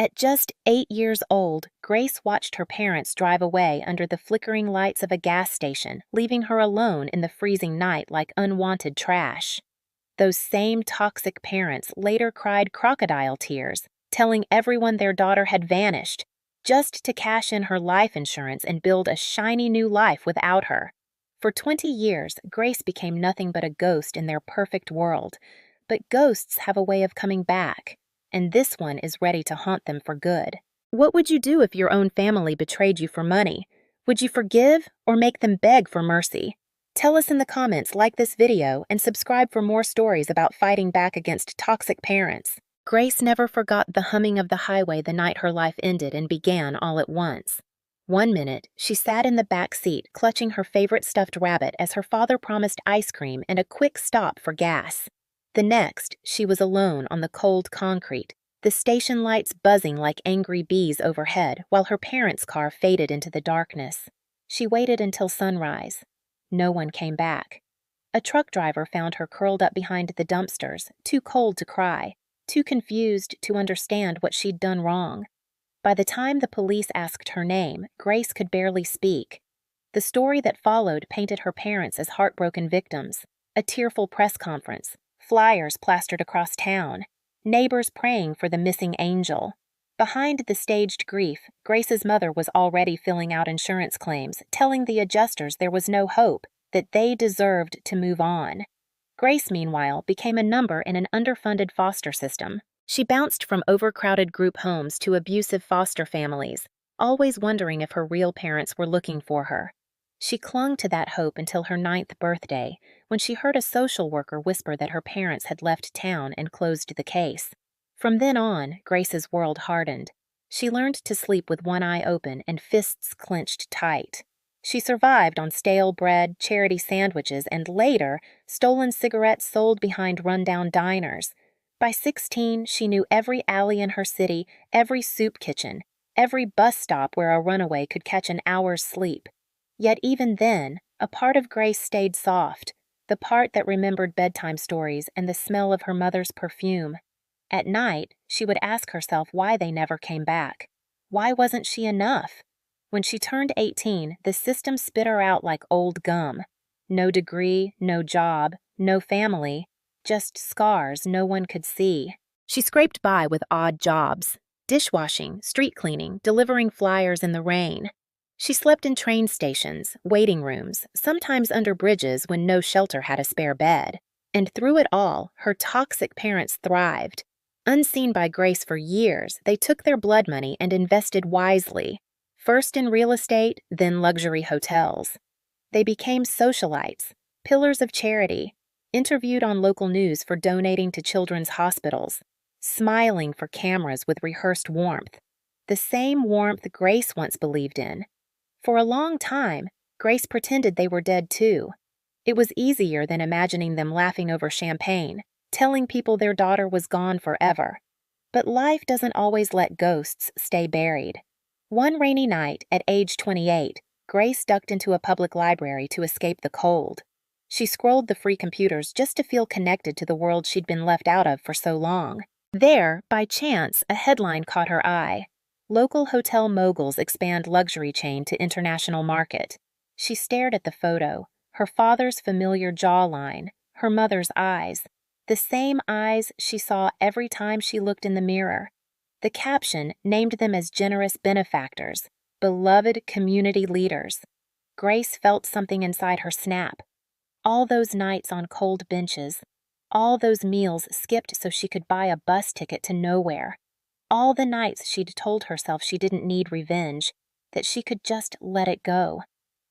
At just 8 years old, Grace watched her parents drive away under the flickering lights of a gas station, leaving her alone in the freezing night like unwanted trash. Those same toxic parents later cried crocodile tears, telling everyone their daughter had vanished, just to cash in her life insurance and build a shiny new life without her. For 20 years, Grace became nothing but a ghost in their perfect world. But ghosts have a way of coming back, and this one is ready to haunt them for good. What would you do if your own family betrayed you for money? Would you forgive or make them beg for mercy? Tell us in the comments, like this video, and subscribe for more stories about fighting back against toxic parents. Grace never forgot the humming of the highway the night her life ended and began all at once. One minute, she sat in the back seat, clutching her favorite stuffed rabbit as her father promised ice cream and a quick stop for gas. The next, she was alone on the cold concrete, the station lights buzzing like angry bees overhead while her parents' car faded into the darkness. She waited until sunrise. No one came back. A truck driver found her curled up behind the dumpsters, too cold to cry, too confused to understand what she'd done wrong. By the time the police asked her name, Grace could barely speak. The story that followed painted her parents as heartbroken victims. A tearful press conference, flyers plastered across town, neighbors praying for the missing angel. Behind the staged grief, Grace's mother was already filling out insurance claims, telling the adjusters there was no hope, that they deserved to move on. Grace, meanwhile, became a number in an underfunded foster system. She bounced from overcrowded group homes to abusive foster families, always wondering if her real parents were looking for her. She clung to that hope until her 9th birthday, when she heard a social worker whisper that her parents had left town and closed the case. From then on, Grace's world hardened. She learned to sleep with one eye open and fists clenched tight. She survived on stale bread, charity sandwiches, and later, stolen cigarettes sold behind rundown diners. By 16, she knew every alley in her city, every soup kitchen, every bus stop where a runaway could catch an hour's sleep. Yet even then, a part of Grace stayed soft, the part that remembered bedtime stories and the smell of her mother's perfume. At night, she would ask herself why they never came back. Why wasn't she enough? When she turned 18, the system spit her out like old gum. No degree, no job, no family, just scars no one could see. She scraped by with odd jobs: dishwashing, street cleaning, delivering flyers in the rain. She slept in train stations, waiting rooms, sometimes under bridges when no shelter had a spare bed. And through it all, her toxic parents thrived. Unseen by Grace for years, they took their blood money and invested wisely. First in real estate, then luxury hotels. They became socialites, pillars of charity, interviewed on local news for donating to children's hospitals, smiling for cameras with rehearsed warmth. The same warmth Grace once believed in. For a long time, Grace pretended they were dead too. It was easier than imagining them laughing over champagne, telling people their daughter was gone forever. But life doesn't always let ghosts stay buried. One rainy night, at age 28, Grace ducked into a public library to escape the cold. She scrolled the free computers just to feel connected to the world she'd been left out of for so long. There, by chance, a headline caught her eye. Local hotel moguls expand luxury chain to international market. She stared at the photo, her father's familiar jawline, her mother's eyes, the same eyes she saw every time she looked in the mirror. The caption named them as generous benefactors, beloved community leaders. Grace felt something inside her snap. All those nights on cold benches, all those meals skipped so she could buy a bus ticket to nowhere, all the nights she'd told herself she didn't need revenge, that she could just let it go.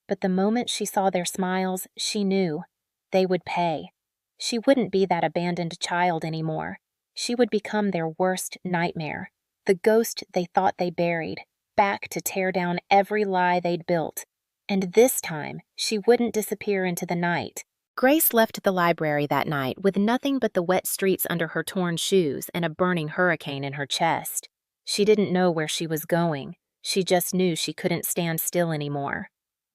But the moment she saw their smiles, she knew they would pay. She wouldn't be that abandoned child anymore. She would become their worst nightmare, the ghost they thought they buried, back to tear down every lie they'd built. And this time, she wouldn't disappear into the night. Grace left the library that night with nothing but the wet streets under her torn shoes and a burning hurricane in her chest. She didn't know where she was going. She just knew she couldn't stand still anymore.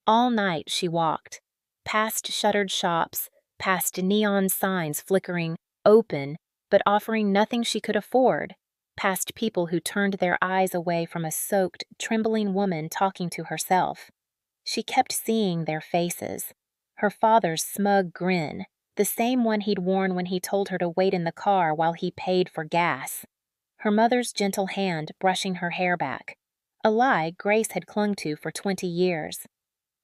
All night she walked, past shuttered shops, past neon signs flickering, open, but offering nothing she could afford. past people who turned their eyes away from a soaked, trembling woman talking to herself. She kept seeing their faces. Her father's smug grin, the same one he'd worn when he told her to wait in the car while he paid for gas. Her mother's gentle hand brushing her hair back, a lie Grace had clung to for 20 years.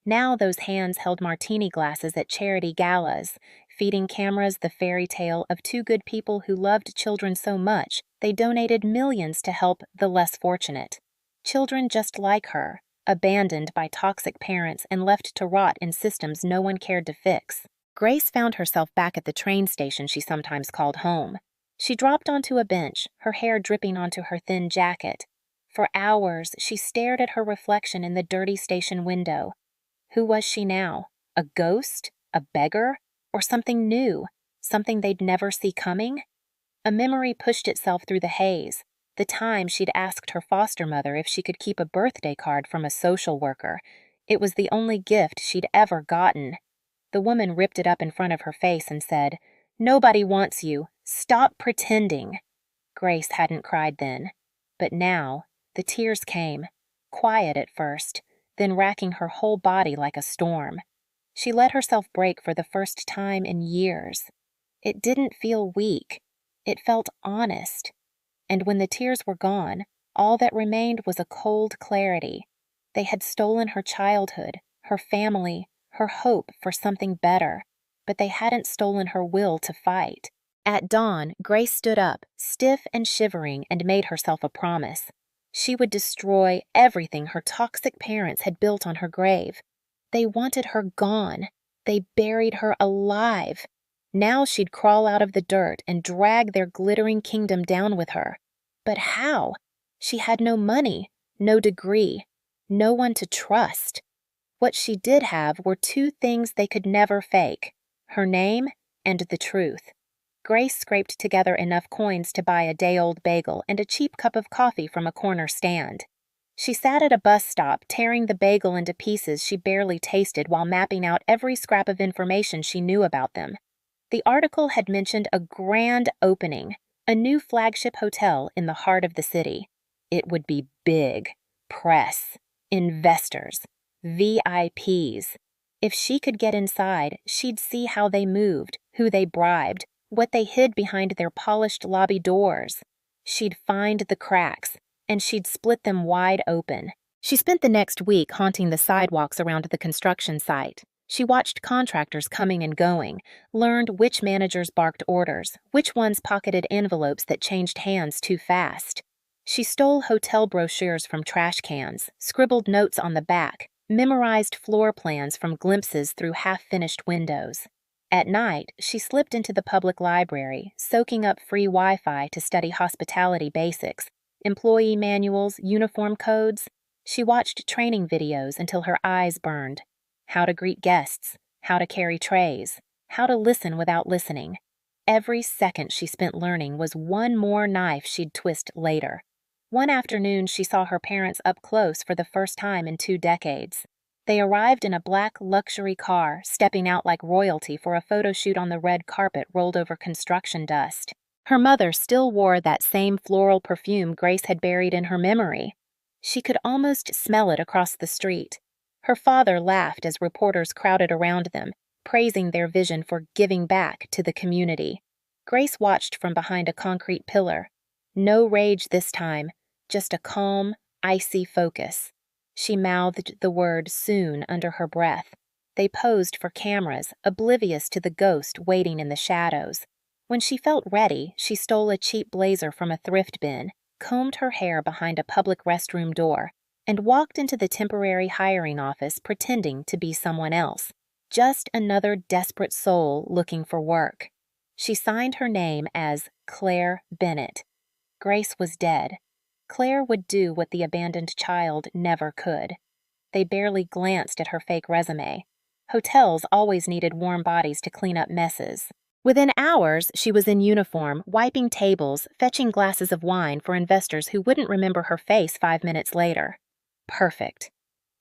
Now those hands held martini glasses at charity galas, feeding cameras the fairy tale of two good people who loved children so much they donated millions to help the less fortunate. Children just like her, abandoned by toxic parents and left to rot in systems no one cared to fix. Grace found herself back at the train station she sometimes called home. She dropped onto a bench, her hair dripping onto her thin jacket. For hours, she stared at her reflection in the dirty station window. Who was she now? A ghost? A beggar? Or something new? Something they'd never see coming? A memory pushed itself through the haze. The time she'd asked her foster mother if she could keep a birthday card from a social worker. It was the only gift she'd ever gotten. The woman ripped it up in front of her face and said, "Nobody wants you. Stop pretending." Grace hadn't cried then. But now, the tears came, quiet at first, then racking her whole body like a storm. She let herself break for the first time in years. It didn't feel weak. It felt honest. And when the tears were gone, all that remained was a cold clarity. They had stolen her childhood, her family, her hope for something better, but they hadn't stolen her will to fight. At dawn, Grace stood up, stiff and shivering, and made herself a promise. She would destroy everything her toxic parents had built on her grave. They wanted her gone. They buried her alive. Now she'd crawl out of the dirt and drag their glittering kingdom down with her. But how? She had no money, no degree, no one to trust. What she did have were two things they could never fake: her name and the truth. Grace scraped together enough coins to buy a day-old bagel and a cheap cup of coffee from a corner stand. She sat at a bus stop, tearing the bagel into pieces she barely tasted while mapping out every scrap of information she knew about them. The article had mentioned a grand opening, a new flagship hotel in the heart of the city. It would be big. Press. Investors. VIPs. If she could get inside, she'd see how they moved, who they bribed, what they hid behind their polished lobby doors. She'd find the cracks, and she'd split them wide open. She spent the next week haunting the sidewalks around the construction site. She watched contractors coming and going, learned which managers barked orders, which ones pocketed envelopes that changed hands too fast. She stole hotel brochures from trash cans, scribbled notes on the back, memorized floor plans from glimpses through half-finished windows. At night, she slipped into the public library, soaking up free Wi-Fi to study hospitality basics, employee manuals, uniform codes. She watched training videos until her eyes burned. How to greet guests, how to carry trays, how to listen without listening. Every second she spent learning was one more knife she'd twist later. One afternoon, she saw her parents up close for the first time in 2 decades. They arrived in a black luxury car, stepping out like royalty for a photo shoot on the red carpet rolled over construction dust. Her mother still wore that same floral perfume Grace had buried in her memory. She could almost smell it across the street. Her father laughed as reporters crowded around them, praising their vision for giving back to the community. Grace watched from behind a concrete pillar. No rage this time, just a calm, icy focus. She mouthed the word soon under her breath. They posed for cameras, oblivious to the ghost waiting in the shadows. When she felt ready, she stole a cheap blazer from a thrift bin, combed her hair behind a public restroom door, and walked into the temporary hiring office pretending to be someone else, just another desperate soul looking for work. She signed her name as Claire Bennett. Grace was dead. Claire would do what the abandoned child never could. They barely glanced at her fake resume. Hotels always needed warm bodies to clean up messes. Within hours, she was in uniform, wiping tables, fetching glasses of wine for investors who wouldn't remember her face 5 minutes later. Perfect.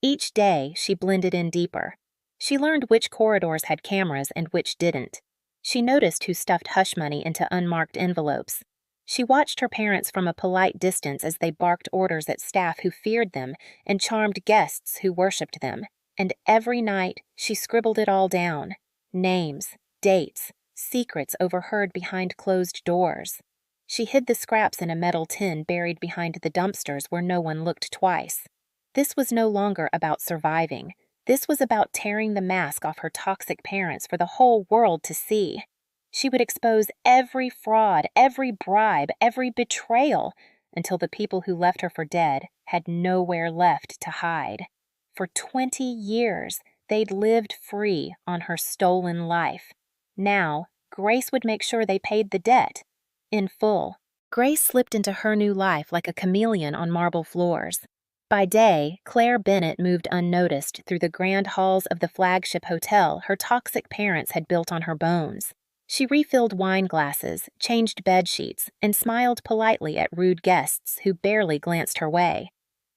Each day, she blended in deeper. She learned which corridors had cameras and which didn't. She noticed who stuffed hush money into unmarked envelopes. She watched her parents from a polite distance as they barked orders at staff who feared them and charmed guests who worshipped them. And every night, she scribbled it all down. Names, dates, secrets overheard behind closed doors. She hid the scraps in a metal tin buried behind the dumpsters where no one looked twice. This was no longer about surviving. This was about tearing the mask off her toxic parents for the whole world to see. She would expose every fraud, every bribe, every betrayal, until the people who left her for dead had nowhere left to hide. For 20 years, they'd lived free on her stolen life. Now, Grace would make sure they paid the debt, in full. Grace slipped into her new life like a chameleon on marble floors. By day, Claire Bennett moved unnoticed through the grand halls of the flagship hotel her toxic parents had built on her bones. She refilled wine glasses, changed bed sheets, and smiled politely at rude guests who barely glanced her way.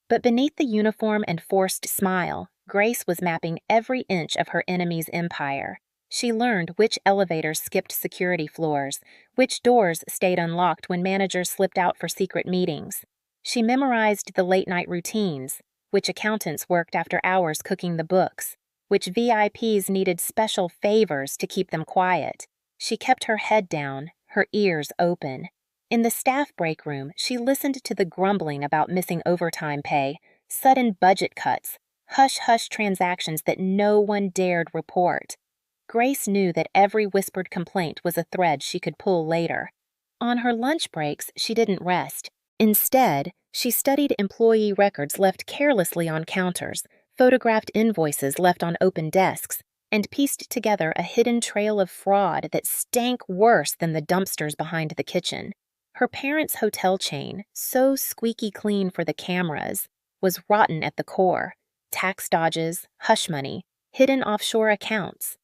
But beneath the uniform and forced smile, Grace was mapping every inch of her enemy's empire. She learned which elevators skipped security floors, which doors stayed unlocked when managers slipped out for secret meetings. She memorized the late-night routines, which accountants worked after hours cooking the books, which VIPs needed special favors to keep them quiet. She kept her head down, her ears open. In the staff break room, she listened to the grumbling about missing overtime pay, sudden budget cuts, hush-hush transactions that no one dared report. Grace knew that every whispered complaint was a thread she could pull later. On her lunch breaks, she didn't rest. Instead, she studied employee records left carelessly on counters, photographed invoices left on open desks, and pieced together a hidden trail of fraud that stank worse than the dumpsters behind the kitchen. Her parents' hotel chain, so squeaky clean for the cameras, was rotten at the core. Tax dodges, hush money, hidden offshore accounts.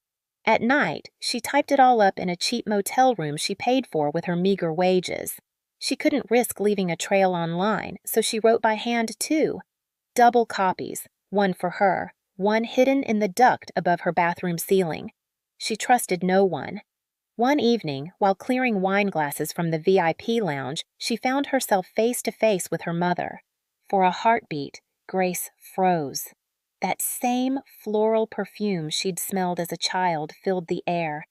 At night, she typed it all up in a cheap motel room she paid for with her meager wages. She couldn't risk leaving a trail online, so she wrote by hand too. Double copies, one for her, one hidden in the duct above her bathroom ceiling. She trusted no one. One evening, while clearing wine glasses from the VIP lounge, she found herself face to face with her mother. For a heartbeat, Grace froze. That same floral perfume she'd smelled as a child filled the air,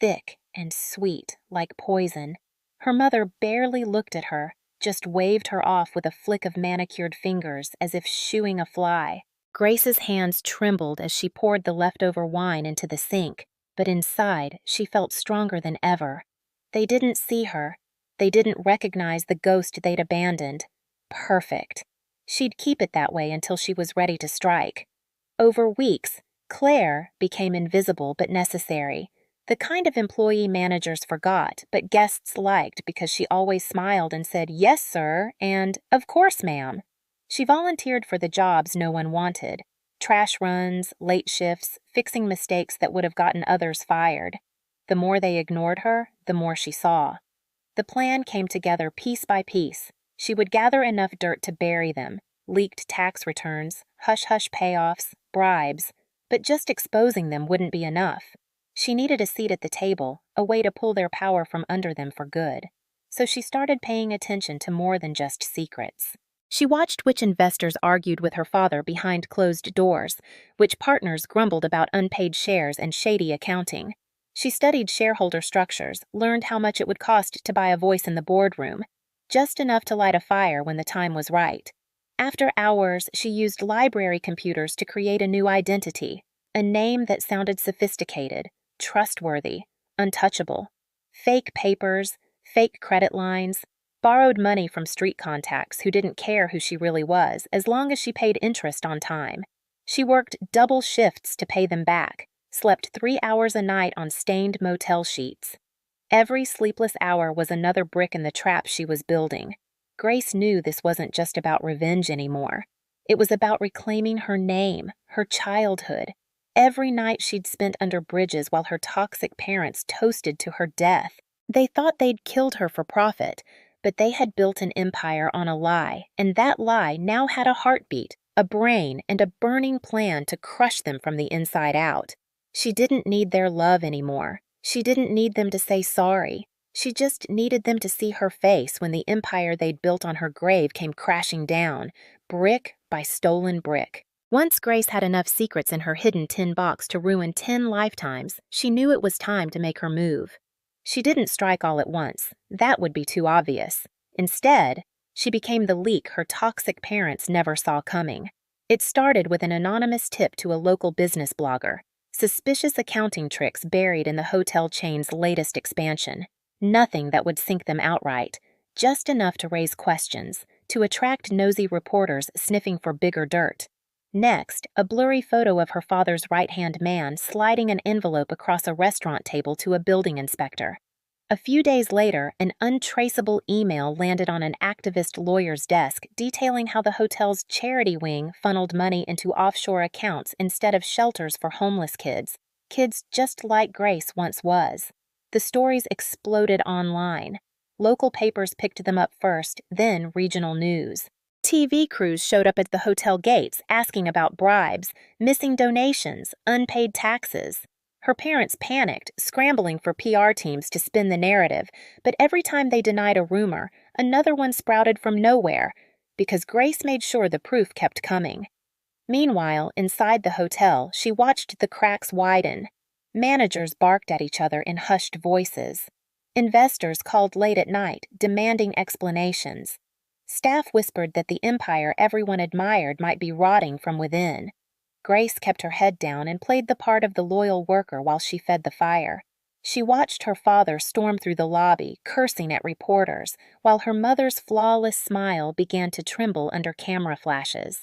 thick and sweet like poison. Her mother barely looked at her, just waved her off with a flick of manicured fingers as if shooing a fly. Grace's hands trembled as she poured the leftover wine into the sink, but inside she felt stronger than ever. They didn't see her. They didn't recognize the ghost they'd abandoned. Perfect. She'd keep it that way until she was ready to strike. Over weeks, Claire became invisible but necessary. The kind of employee managers forgot, but guests liked because she always smiled and said, "Yes, sir," and "Of course, ma'am." She volunteered for the jobs no one wanted. Trash runs, late shifts, fixing mistakes that would have gotten others fired. The more they ignored her, the more she saw. The plan came together piece by piece. She would gather enough dirt to bury them, leaked tax returns, hush-hush payoffs, bribes, but just exposing them wouldn't be enough. She needed a seat at the table, a way to pull their power from under them for good. So she started paying attention to more than just secrets. She watched which investors argued with her father behind closed doors, which partners grumbled about unpaid shares and shady accounting. She studied shareholder structures, learned how much it would cost to buy a voice in the boardroom, just enough to light a fire when the time was right. After hours, she used library computers to create a new identity, a name that sounded sophisticated, trustworthy, untouchable. Fake papers, fake credit lines, borrowed money from street contacts who didn't care who she really was as long as she paid interest on time. She worked double shifts to pay them back, slept 3 hours a night on stained motel sheets. Every sleepless hour was another brick in the trap she was building. Grace knew this wasn't just about revenge anymore. It was about reclaiming her name, her childhood. Every night she'd spent under bridges while her toxic parents toasted to her death. They thought they'd killed her for profit, but they had built an empire on a lie, and that lie now had a heartbeat, a brain, and a burning plan to crush them from the inside out. She didn't need their love anymore. She didn't need them to say sorry. She just needed them to see her face when the empire they'd built on her grave came crashing down, brick by stolen brick. Once Grace had enough secrets in her hidden tin box to ruin 10 lifetimes, she knew it was time to make her move. She didn't strike all at once. That would be too obvious. Instead, she became the leak her toxic parents never saw coming. It started with an anonymous tip to a local business blogger. Suspicious accounting tricks buried in the hotel chain's latest expansion. Nothing that would sink them outright, just enough to raise questions, to attract nosy reporters sniffing for bigger dirt. Next, a blurry photo of her father's right-hand man sliding an envelope across a restaurant table to a building inspector. A few days later, an untraceable email landed on an activist lawyer's desk detailing how the hotel's charity wing funneled money into offshore accounts instead of shelters for homeless kids, kids just like Grace once was. The stories exploded online. Local papers picked them up first, then regional news. TV crews showed up at the hotel gates asking about bribes, missing donations, unpaid taxes. Her parents panicked, scrambling for PR teams to spin the narrative, but every time they denied a rumor, another one sprouted from nowhere, because Grace made sure the proof kept coming. Meanwhile, inside the hotel, she watched the cracks widen. Managers barked at each other in hushed voices. Investors called late at night, demanding explanations. Staff whispered that the empire everyone admired might be rotting from within. Grace kept her head down and played the part of the loyal worker while she fed the fire. She watched her father storm through the lobby, cursing at reporters, while her mother's flawless smile began to tremble under camera flashes.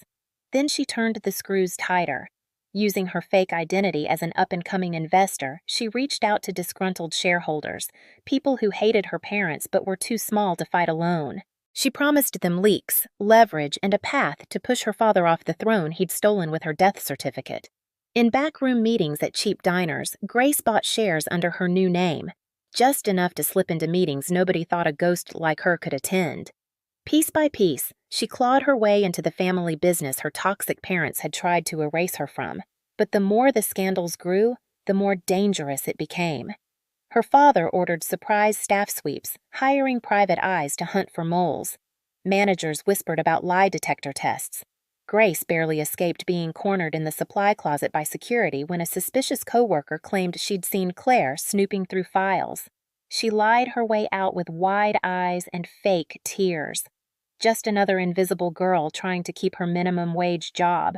Then she turned the screws tighter. Using her fake identity as an up-and-coming investor, she reached out to disgruntled shareholders, people who hated her parents but were too small to fight alone. She promised them leaks, leverage, and a path to push her father off the throne he'd stolen with her death certificate. In backroom meetings at cheap diners, Grace bought shares under her new name, just enough to slip into meetings nobody thought a ghost like her could attend. Piece by piece, she clawed her way into the family business her toxic parents had tried to erase her from. But the more the scandals grew, the more dangerous it became. Her father ordered surprise staff sweeps, hiring private eyes to hunt for moles. Managers whispered about lie detector tests. Grace barely escaped being cornered in the supply closet by security when a suspicious coworker claimed she'd seen Claire snooping through files. She lied her way out with wide eyes and fake tears. Just another invisible girl trying to keep her minimum wage job.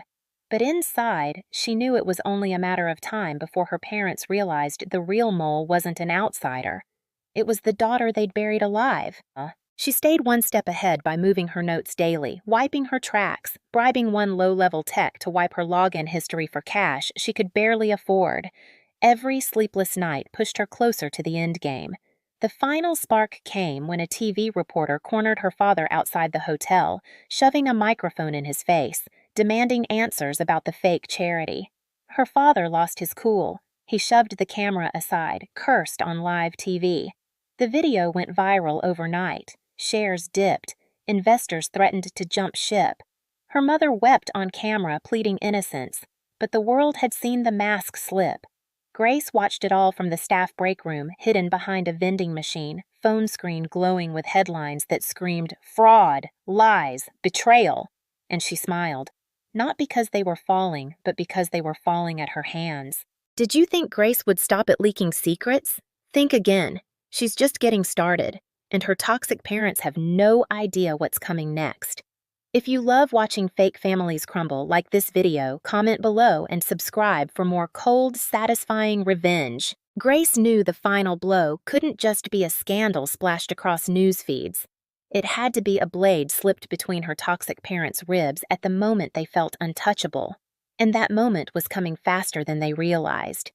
But inside, she knew it was only a matter of time before her parents realized the real mole wasn't an outsider. It was the daughter they'd buried alive. She stayed one step ahead by moving her notes daily, wiping her tracks, bribing one low-level tech to wipe her login history for cash she could barely afford. Every sleepless night pushed her closer to the endgame. The final spark came when a TV reporter cornered her father outside the hotel, shoving a microphone in his face, demanding answers about the fake charity. Her father lost his cool. He shoved the camera aside, cursed on live TV. The video went viral overnight. Shares dipped. Investors threatened to jump ship. Her mother wept on camera, pleading innocence, but the world had seen the mask slip. Grace watched it all from the staff break room, hidden behind a vending machine, phone screen glowing with headlines that screamed, "Fraud, lies, betrayal," and she smiled. Not because they were falling, but because they were falling at her hands. Did you think Grace would stop at leaking secrets? Think again. She's just getting started, and her toxic parents have no idea what's coming next. If you love watching fake families crumble like this video, comment below and subscribe for more cold, satisfying revenge. Grace knew the final blow couldn't just be a scandal splashed across news feeds. It had to be a blade slipped between her toxic parents' ribs at the moment they felt untouchable. And that moment was coming faster than they realized.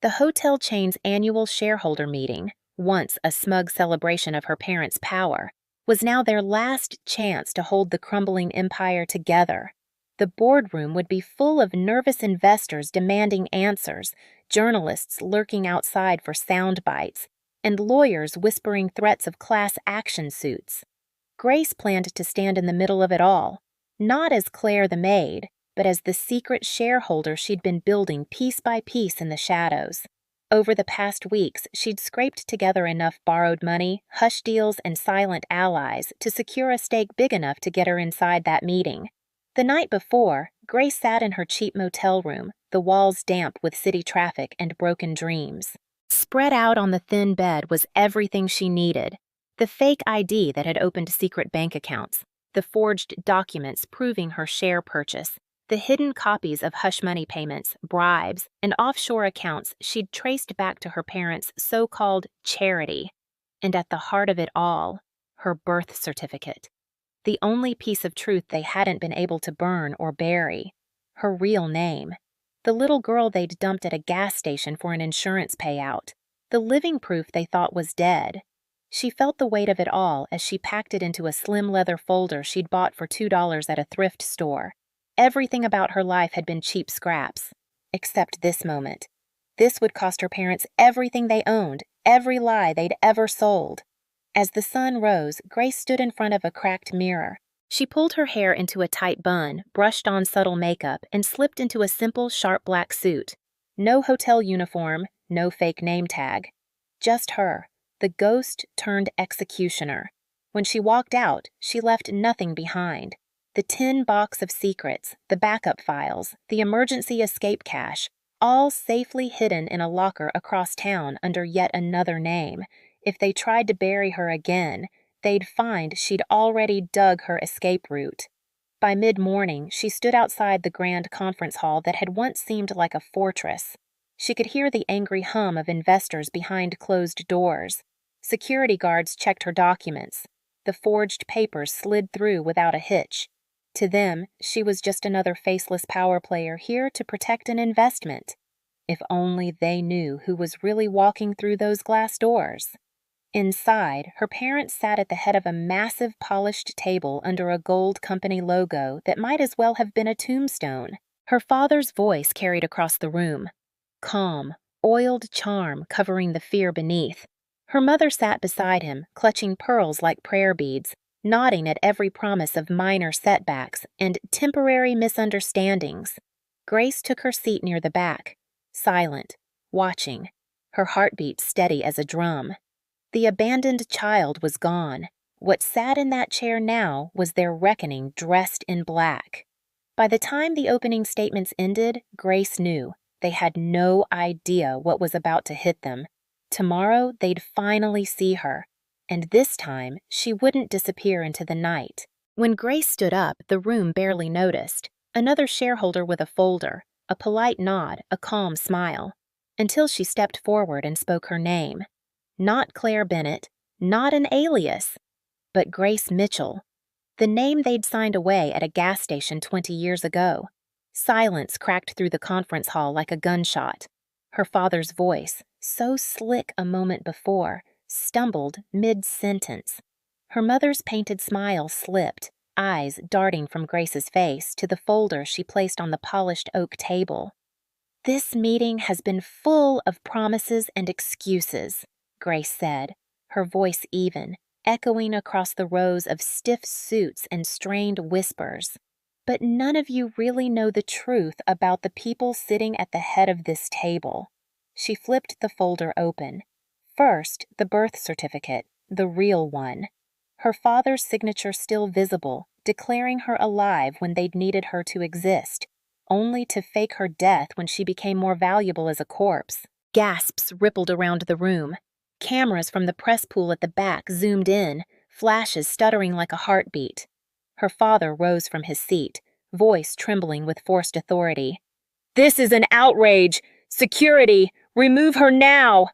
The hotel chain's annual shareholder meeting, once a smug celebration of her parents' power, was now their last chance to hold the crumbling empire together. The boardroom would be full of nervous investors demanding answers, journalists lurking outside for sound bites, and lawyers whispering threats of class action suits. Grace planned to stand in the middle of it all, not as Claire the maid, but as the secret shareholder she'd been building piece by piece in the shadows. Over the past weeks, she'd scraped together enough borrowed money, hush deals, and silent allies to secure a stake big enough to get her inside that meeting. The night before, Grace sat in her cheap motel room, the walls damp with city traffic and broken dreams. Spread out on the thin bed was everything she needed: the fake ID that had opened secret bank accounts, the forged documents proving her share purchase, the hidden copies of hush money payments, bribes, and offshore accounts she'd traced back to her parents' so-called charity. And at the heart of it all, her birth certificate. The only piece of truth they hadn't been able to burn or bury. Her real name. The little girl they'd dumped at a gas station for an insurance payout. The living proof they thought was dead. She felt the weight of it all as she packed it into a slim leather folder she'd bought for $2 at a thrift store. Everything about her life had been cheap scraps, except this moment. This would cost her parents everything they owned, every lie they'd ever sold. As the sun rose, Grace stood in front of a cracked mirror. She pulled her hair into a tight bun, brushed on subtle makeup, and slipped into a simple, sharp black suit. No hotel uniform, no fake name tag. Just her, the ghost turned executioner. When she walked out, she left nothing behind. The tin box of secrets, the backup files, the emergency escape cache, all safely hidden in a locker across town under yet another name. If they tried to bury her again, they'd find she'd already dug her escape route. By mid-morning, she stood outside the grand conference hall that had once seemed like a fortress. She could hear the angry hum of investors behind closed doors. Security guards checked her documents. The forged papers slid through without a hitch. To them, she was just another faceless power player here to protect an investment. If only they knew who was really walking through those glass doors. Inside, her parents sat at the head of a massive polished table under a gold company logo that might as well have been a tombstone. Her father's voice carried across the room. Calm, oiled charm covering the fear beneath. Her mother sat beside him, clutching pearls like prayer beads, nodding at every promise of minor setbacks and temporary misunderstandings. Grace took her seat near the back, silent, watching, her heartbeat steady as a drum. The abandoned child was gone. What sat in that chair now was their reckoning dressed in black. By the time the opening statements ended, Grace knew they had no idea what was about to hit them. Tomorrow they'd finally see her. And this time, she wouldn't disappear into the night. When Grace stood up, the room barely noticed. Another shareholder with a folder, a polite nod, a calm smile. Until she stepped forward and spoke her name. Not Claire Bennett, not an alias, but Grace Mitchell. The name they'd signed away at a gas station 20 years ago. Silence cracked through the conference hall like a gunshot. Her father's voice, so slick a moment before, stumbled mid-sentence. Her mother's painted smile slipped, eyes darting from Grace's face to the folder she placed on the polished oak table. "This meeting has been full of promises and excuses," Grace said, her voice even, echoing across the rows of stiff suits and strained whispers. "But none of you really know the truth about the people sitting at the head of this table." She flipped the folder open. First, the birth certificate, the real one. Her father's signature still visible, declaring her alive when they'd needed her to exist, only to fake her death when she became more valuable as a corpse. Gasps rippled around the room. Cameras from the press pool at the back zoomed in, flashes stuttering like a heartbeat. Her father rose from his seat, voice trembling with forced authority. "This is an outrage! Security! Remove her now!"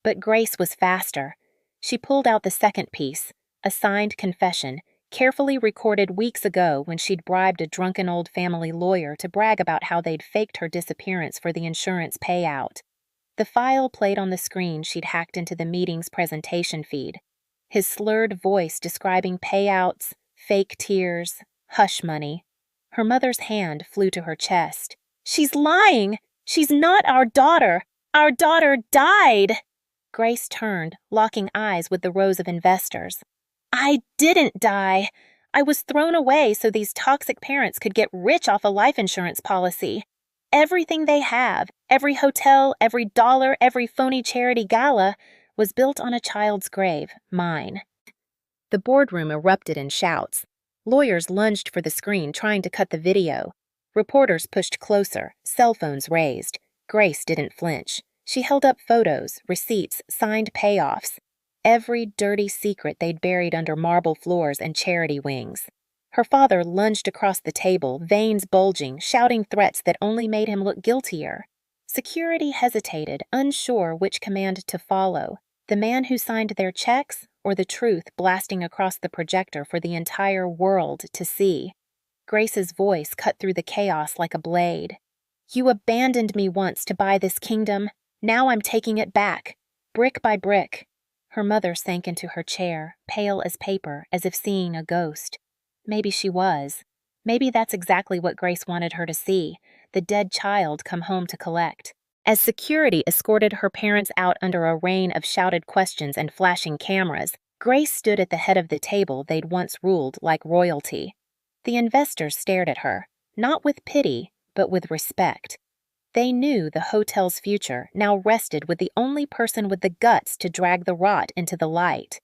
But Grace was faster. She pulled out the second piece, a signed confession, carefully recorded weeks ago when she'd bribed a drunken old family lawyer to brag about how they'd faked her disappearance for the insurance payout. The file played on the screen she'd hacked into the meeting's presentation feed. His slurred voice describing payouts, fake tears, hush money. Her mother's hand flew to her chest. "She's lying! She's not our daughter! Our daughter died!" Grace turned, locking eyes with the rows of investors. "I didn't die. I was thrown away so these toxic parents could get rich off a life insurance policy. Everything they have, Every hotel, every dollar, every phony charity gala was built on a child's grave, mine. The boardroom erupted in shouts. Lawyers lunged for the screen, trying to cut the video. Reporters pushed closer, cell phones raised. Grace didn't flinch. She held up photos, receipts, signed payoffs. Every dirty secret they'd buried under marble floors and charity wings. Her father lunged across the table, veins bulging, shouting threats that only made him look guiltier. Security hesitated, unsure which command to follow. The man who signed their checks, or the truth blasting across the projector for the entire world to see. Grace's voice cut through the chaos like a blade. You abandoned me once to buy this kingdom. Now I'm taking it back, brick by brick. Her mother sank into her chair, pale as paper, as if seeing a ghost. Maybe she was. Maybe that's exactly what Grace wanted her to see, the dead child come home to collect. As security escorted her parents out under a rain of shouted questions and flashing cameras, Grace stood at the head of the table they'd once ruled like royalty. The investors stared at her, not with pity, but with respect. They knew the hotel's future now rested with the only person with the guts to drag the rot into the light.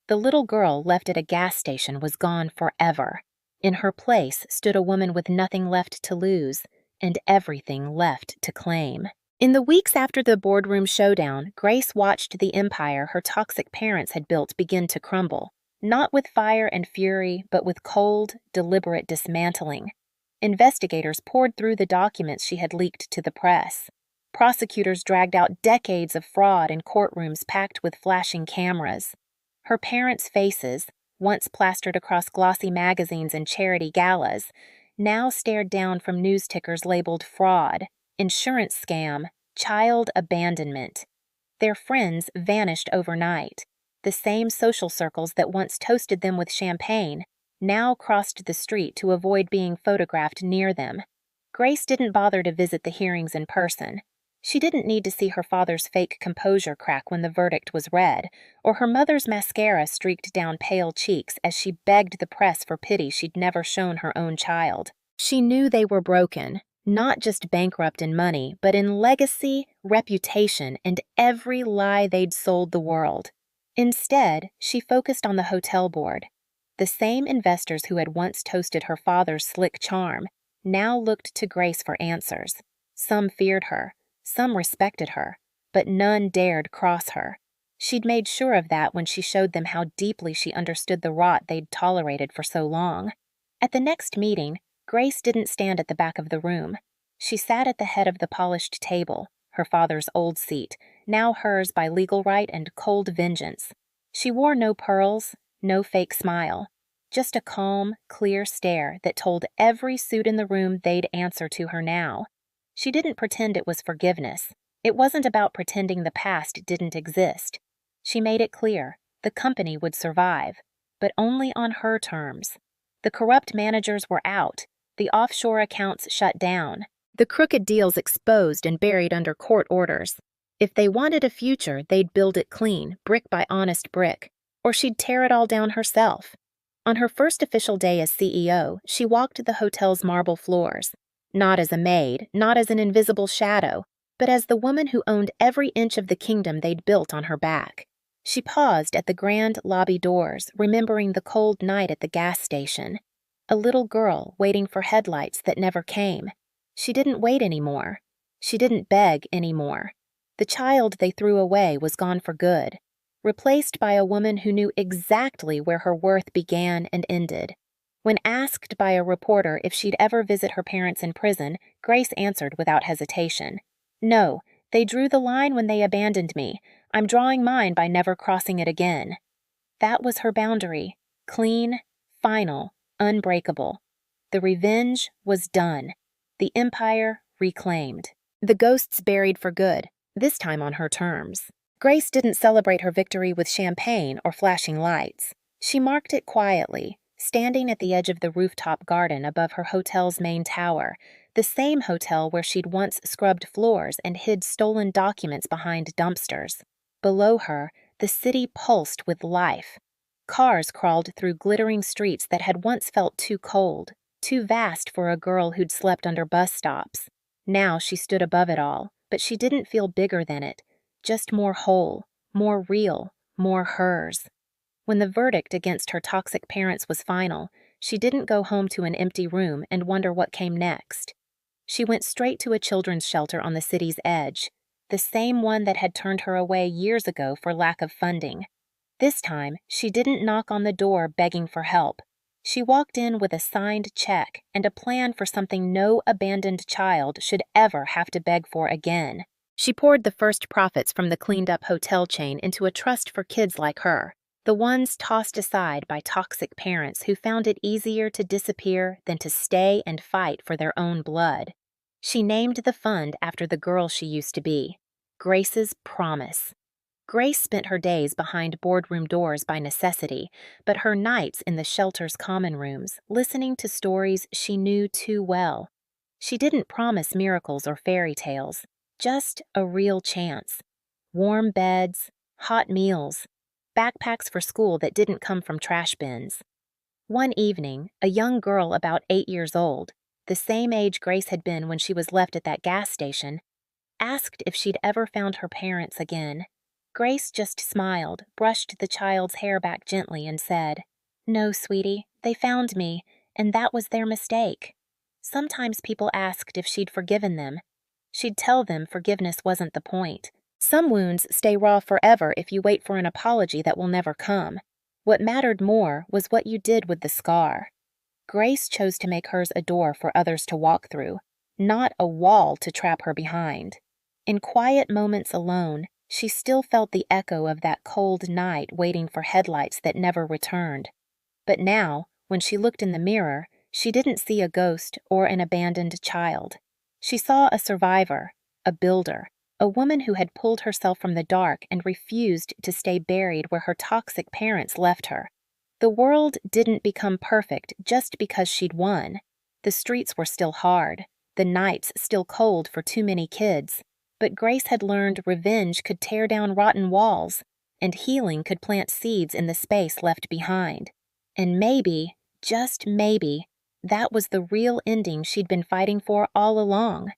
The little girl left at a gas station was gone forever. In her place stood a woman with nothing left to lose, and everything left to claim. In the weeks after the boardroom showdown, Grace watched the empire her toxic parents had built begin to crumble, not with fire and fury, but with cold, deliberate dismantling. Investigators poured through the documents she had leaked to the press. Prosecutors dragged out decades of fraud in courtrooms packed with flashing cameras. Her parents' faces, once plastered across glossy magazines and charity galas, now stared down from news tickers labeled fraud, insurance scam, child abandonment. Their friends vanished overnight. The same social circles that once toasted them with champagne now crossed the street to avoid being photographed near them. Grace didn't bother to visit the hearings in person. She didn't need to see her father's fake composure crack when the verdict was read, or her mother's mascara streaked down pale cheeks as she begged the press for pity she'd never shown her own child. She knew they were broken, not just bankrupt in money, but in legacy, reputation, and every lie they'd sold the world. Instead, she focused on the hotel board. The same investors who had once toasted her father's slick charm now looked to Grace for answers. Some feared her, some respected her, but none dared cross her. She'd made sure of that when she showed them how deeply she understood the rot they'd tolerated for so long. At the next meeting, Grace didn't stand at the back of the room. She sat at the head of the polished table, her father's old seat, now hers by legal right and cold vengeance. She wore no pearls, no fake smile, just a calm, clear stare that told every suit in the room they'd answer to her now. She didn't pretend it was forgiveness. It wasn't about pretending the past didn't exist. She made it clear the company would survive, but only on her terms. The corrupt managers were out, the offshore accounts shut down, the crooked deals exposed and buried under court orders. If they wanted a future, they'd build it clean, brick by honest brick, or she'd tear it all down herself. On her first official day as CEO, she walked the hotel's marble floors, not as a maid, not as an invisible shadow, but as the woman who owned every inch of the kingdom they'd built on her back. She paused at the grand lobby doors, remembering the cold night at the gas station. A little girl waiting for headlights that never came. She didn't wait anymore. She didn't beg anymore. The child they threw away was gone for good, replaced by a woman who knew exactly where her worth began and ended. When asked by a reporter if she'd ever visit her parents in prison, Grace answered without hesitation. No, they drew the line when they abandoned me. I'm drawing mine by never crossing it again. That was her boundary. Clean, final, unbreakable. The revenge was done. The empire reclaimed. The ghosts buried for good, this time on her terms. Grace didn't celebrate her victory with champagne or flashing lights. She marked it quietly, standing at the edge of the rooftop garden above her hotel's main tower, the same hotel where she'd once scrubbed floors and hid stolen documents behind dumpsters. Below her, the city pulsed with life. Cars crawled through glittering streets that had once felt too cold, too vast for a girl who'd slept under bus stops. Now she stood above it all, but she didn't feel bigger than it, just more whole, more real, more hers. When the verdict against her toxic parents was final, she didn't go home to an empty room and wonder what came next. She went straight to a children's shelter on the city's edge, the same one that had turned her away years ago for lack of funding. This time, she didn't knock on the door begging for help. She walked in with a signed check and a plan for something no abandoned child should ever have to beg for again. She poured the first profits from the cleaned-up hotel chain into a trust for kids like her, the ones tossed aside by toxic parents who found it easier to disappear than to stay and fight for their own blood. She named the fund after the girl she used to be, Grace's Promise. Grace spent her days behind boardroom doors by necessity, but her nights in the shelter's common rooms, listening to stories she knew too well. She didn't promise miracles or fairy tales, just a real chance. Warm beds, hot meals, backpacks for school that didn't come from trash bins. One evening, a young girl about 8 years old, the same age Grace had been when she was left at that gas station, asked if she'd ever found her parents again. Grace just smiled, brushed the child's hair back gently, and said, "No, sweetie, they found me, and that was their mistake." Sometimes people asked if she'd forgiven them. She'd tell them forgiveness wasn't the point. Some wounds stay raw forever if you wait for an apology that will never come. What mattered more was what you did with the scar. Grace chose to make hers a door for others to walk through, not a wall to trap her behind. In quiet moments alone, she still felt the echo of that cold night waiting for headlights that never returned. But now, when she looked in the mirror, she didn't see a ghost or an abandoned child. She saw a survivor, a builder, a woman who had pulled herself from the dark and refused to stay buried where her toxic parents left her. The world didn't become perfect just because she'd won. The streets were still hard, the nights still cold for too many kids. But Grace had learned revenge could tear down rotten walls, and healing could plant seeds in the space left behind. And maybe, just maybe, that was the real ending she'd been fighting for all along.